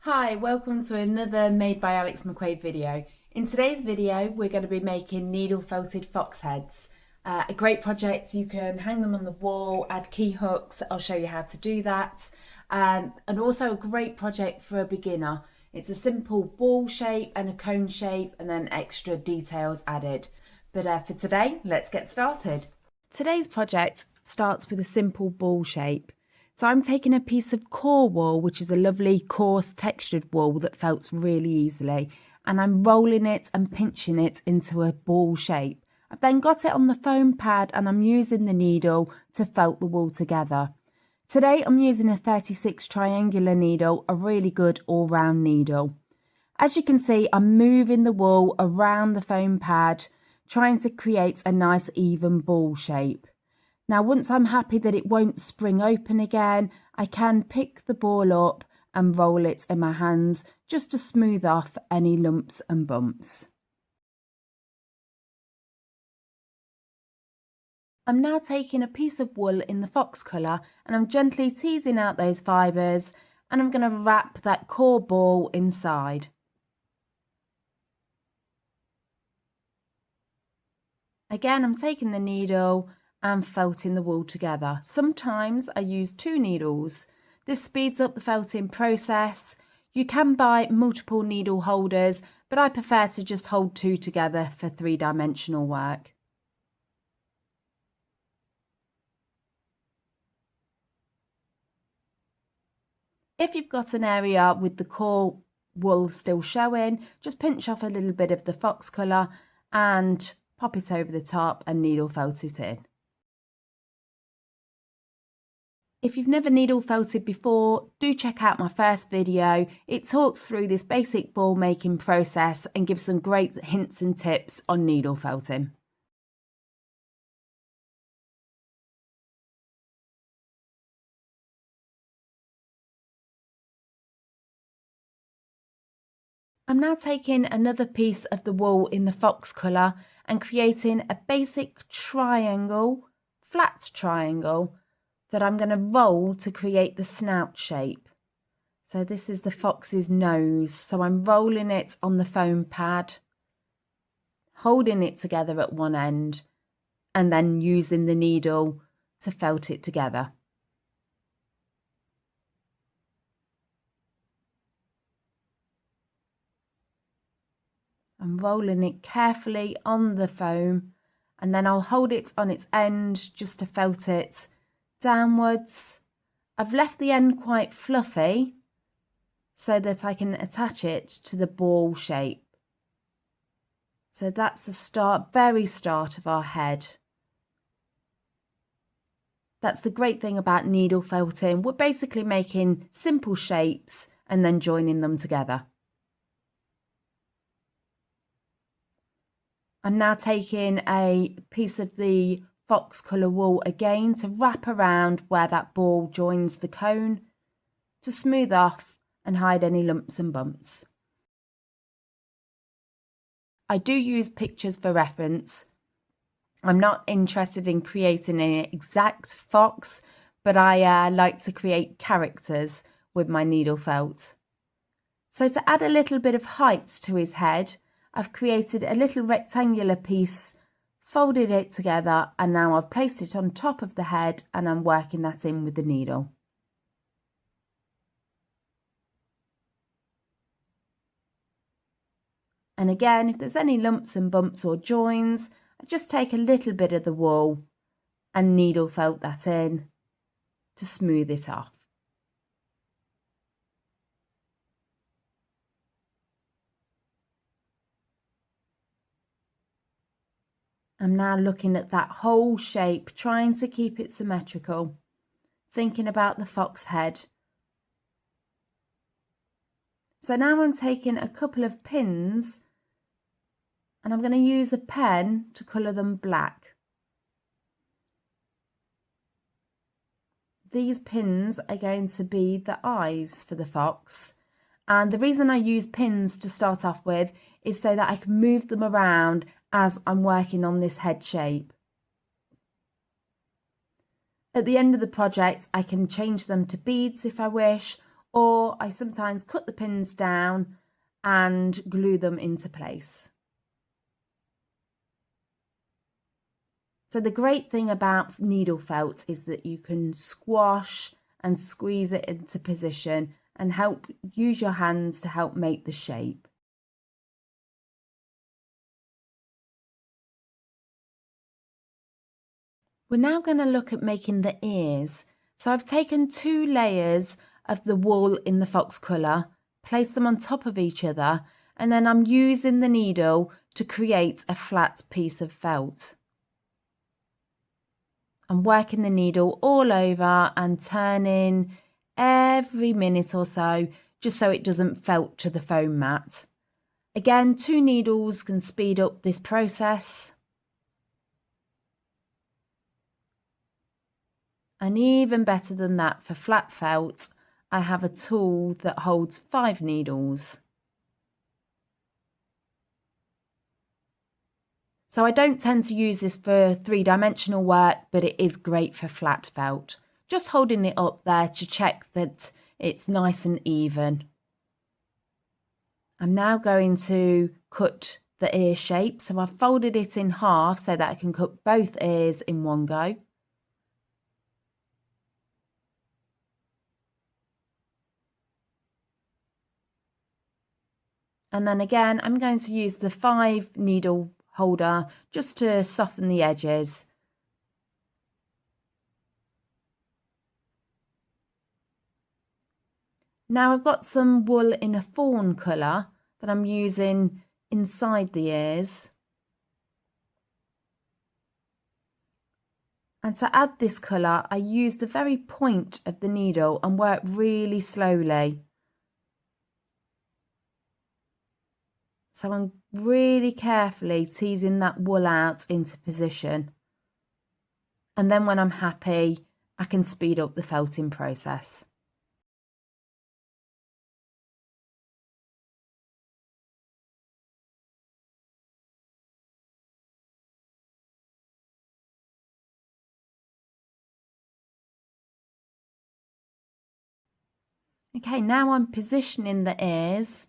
Hi, welcome to another Made by Alex McQuade video. In today's video, we're going to be making needle felted fox heads. A great project, you can hang them on the wall, add key hooks, I'll show you how to do that. And also a great project for a beginner. It's a simple ball shape and a cone shape and then extra details added. But for today, let's get started. Today's project starts with a simple ball shape. So I'm taking a piece of core wool, which is a lovely coarse textured wool that felts really easily, and I'm rolling it and pinching it into a ball shape. I've then got it on the foam pad and I'm using the needle to felt the wool together. Today I'm using a 36 triangular needle, a really good all-round needle. As you can see, I'm moving the wool around the foam pad, trying to create a nice even ball shape. Now, once I'm happy that it won't spring open again, I can pick the ball up and roll it in my hands just to smooth off any lumps and bumps. I'm now taking a piece of wool in the fox colour and I'm gently teasing out those fibres, and I'm going to wrap that core ball inside. Again, I'm taking the needle and felting the wool together. Sometimes I use 2 needles. This speeds up the felting process. You can buy multiple needle holders, but I prefer to just hold 2 together for 3-dimensional work. If you've got an area with the core wool still showing, just pinch off a little bit of the fox colour and pop it over the top and needle felt it in. If you've never needle felted before, do check out my first video. It talks through this basic ball making process and gives some great hints and tips on needle felting. I'm now taking another piece of the wool in the fox colour and creating a basic triangle, flat triangle, that I'm going to roll to create the snout shape. So this is the fox's nose. So I'm rolling it on the foam pad, holding it together at one end, and then using the needle to felt it together. I'm rolling it carefully on the foam, and then I'll hold it on its end just to felt it downwards. I've left the end quite fluffy so that I can attach it to the ball shape. So that's the very start of our head. That's the great thing about needle felting. We're basically making simple shapes and then joining them together. I'm now taking a piece of the fox colour wool again to wrap around where that ball joins the cone to smooth off and hide any lumps and bumps. I do use pictures for reference. I'm not interested in creating an exact fox, but I like to create characters with my needle felt. So to add a little bit of height to his head, I've created a little rectangular piece, folded it together, and now I've placed it on top of the head and I'm working that in with the needle. And again, if there's any lumps and bumps or joins, I just take a little bit of the wool and needle felt that in to smooth it off. I'm now looking at that whole shape, trying to keep it symmetrical, thinking about the fox head. So now I'm taking a couple of pins and I'm going to use a pen to colour them black. These pins are going to be the eyes for the fox. And the reason I use pins to start off with is so that I can move them around as I'm working on this head shape. At the end of the project, I can change them to beads if I wish, or I sometimes cut the pins down and glue them into place. So the great thing about needle felt is that you can squash and squeeze it into position and use your hands to help make the shape. We're now going to look at making the ears. So I've taken 2 layers of the wool in the fox colour, placed them on top of each other, and then I'm using the needle to create a flat piece of felt. I'm working the needle all over and turning every minute or so, just so it doesn't felt to the foam mat. Again, 2 needles can speed up this process. And even better than that, for flat felt, I have a tool that holds 5 needles. So I don't tend to use this for 3-dimensional work, but it is great for flat felt. Just holding it up there to check that it's nice and even. I'm now going to cut the ear shape. So I've folded it in half so that I can cut both ears in one go. And then again, I'm going to use the 5 needle holder just to soften the edges. Now I've got some wool in a fawn colour that I'm using inside the ears. And to add this colour, I use the very point of the needle and work really slowly. So I'm really carefully teasing that wool out into position. And then when I'm happy, I can speed up the felting process. Okay, now I'm positioning the ears.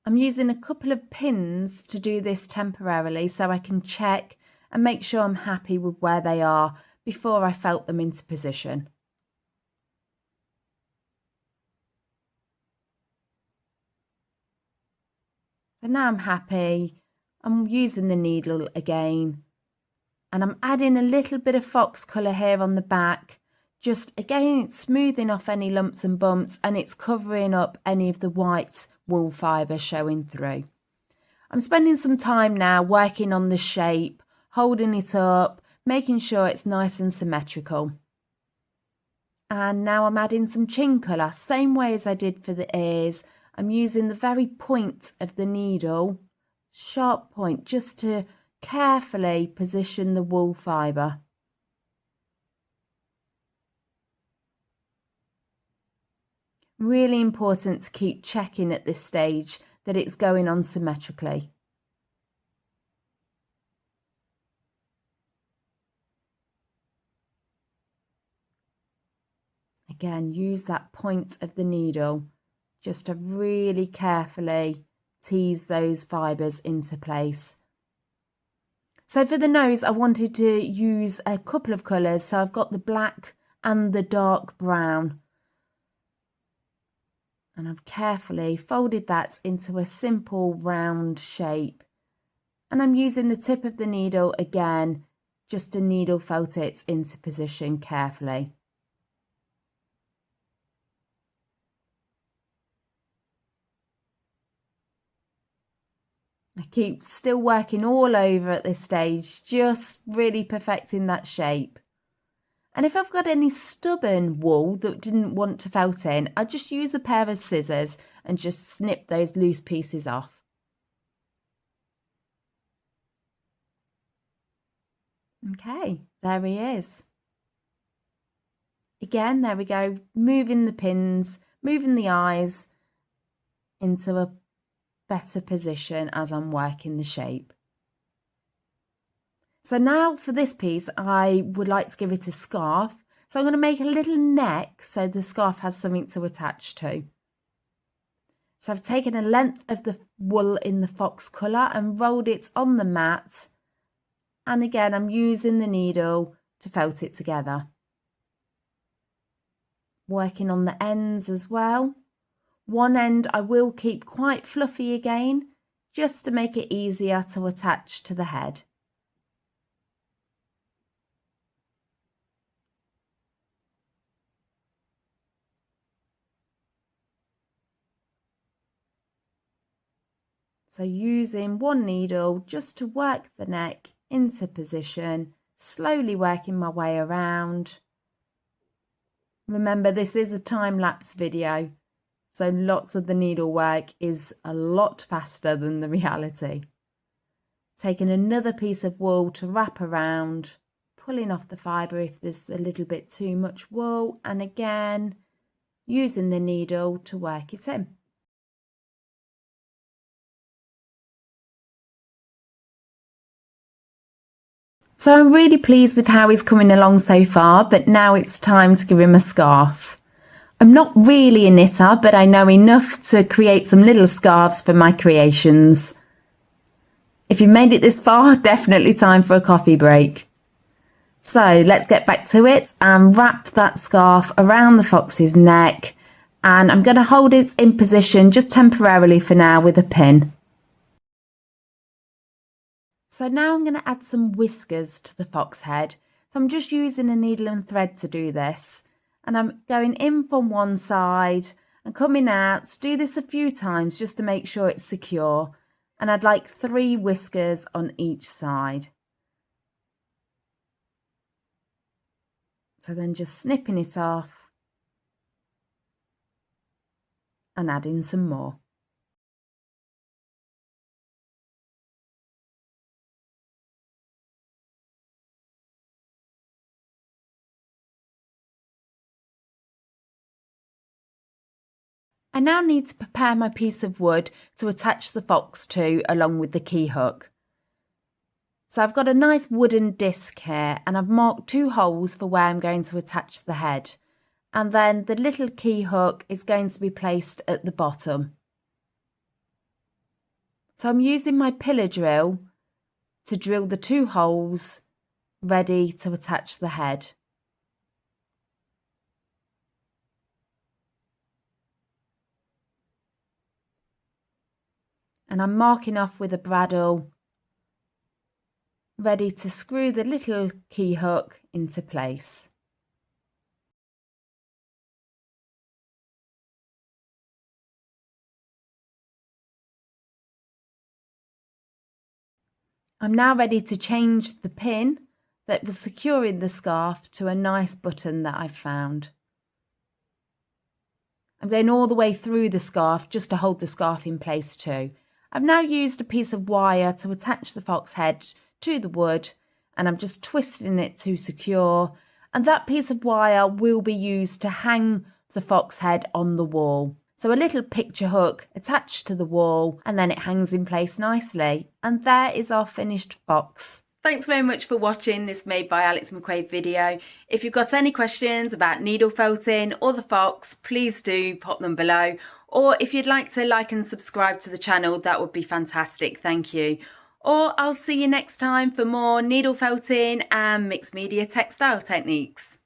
I'm using a couple of pins to do this temporarily so I can check and make sure I'm happy with where they are before I felt them into position. So now I'm happy. I'm using the needle again and I'm adding a little bit of fox colour here on the back. Just again, it's smoothing off any lumps and bumps and it's covering up any of the white wool fibre showing through. I'm spending some time now working on the shape, holding it up, making sure it's nice and symmetrical. And now I'm adding some chin colour, same way as I did for the ears. I'm using the very point of the needle, sharp point, just to carefully position the wool fibre. Really important to keep checking at this stage that it's going on symmetrically. Again, use that point of the needle just to really carefully tease those fibres into place. So for the nose, I wanted to use a couple of colours. So I've got the black and the dark brown. And I've carefully folded that into a simple round shape. And I'm using the tip of the needle again, just to needle felt it into position carefully. I keep still working all over at this stage, just really perfecting that shape. And if I've got any stubborn wool that didn't want to felt in, I just use a pair of scissors and just snip those loose pieces off. Okay, there he is. Again, there we go, moving the pins, moving the eyes into a better position as I'm working the shape. So now for this piece, I would like to give it a scarf. So I'm going to make a little neck so the scarf has something to attach to. So I've taken a length of the wool in the fox colour and rolled it on the mat. And again, I'm using the needle to felt it together. Working on the ends as well. One end I will keep quite fluffy again, just to make it easier to attach to the head. So using one needle just to work the neck into position, slowly working my way around. Remember, this is a time-lapse video, so lots of the needlework is a lot faster than the reality. Taking another piece of wool to wrap around, pulling off the fibre if there's a little bit too much wool, and again, using the needle to work it in. So I'm really pleased with how he's coming along so far, but now it's time to give him a scarf. I'm not really a knitter, but I know enough to create some little scarves for my creations. If you've made it this far, definitely time for a coffee break. So let's get back to it and wrap that scarf around the fox's neck, and I'm going to hold it in position just temporarily for now with a pin. So now I'm going to add some whiskers to the fox head. So I'm just using a needle and thread to do this. And I'm going in from one side and coming out. Do this a few times just to make sure it's secure. And I'd like 3 whiskers on each side. So then just snipping it off and adding some more. I now need to prepare my piece of wood to attach the fox to along with the key hook. So I've got a nice wooden disc here and I've marked 2 holes for where I'm going to attach the head. And then the little key hook is going to be placed at the bottom. So I'm using my pillar drill to drill the 2 holes ready to attach the head. And I'm marking off with a bradawl, ready to screw the little key hook into place. I'm now ready to change the pin that was securing the scarf to a nice button that I've found. I'm going all the way through the scarf just to hold the scarf in place too. I've now used a piece of wire to attach the fox head to the wood and I'm just twisting it to secure, and that piece of wire will be used to hang the fox head on the wall. So a little picture hook attached to the wall and then it hangs in place nicely. And there is our finished fox. Thanks very much for watching this Made by Alex McQuade video. If you've got any questions about needle felting or the fox, please do pop them below. Or if you'd like to like and subscribe to the channel, that would be fantastic. Thank you. Or I'll see you next time for more needle felting and mixed media textile techniques.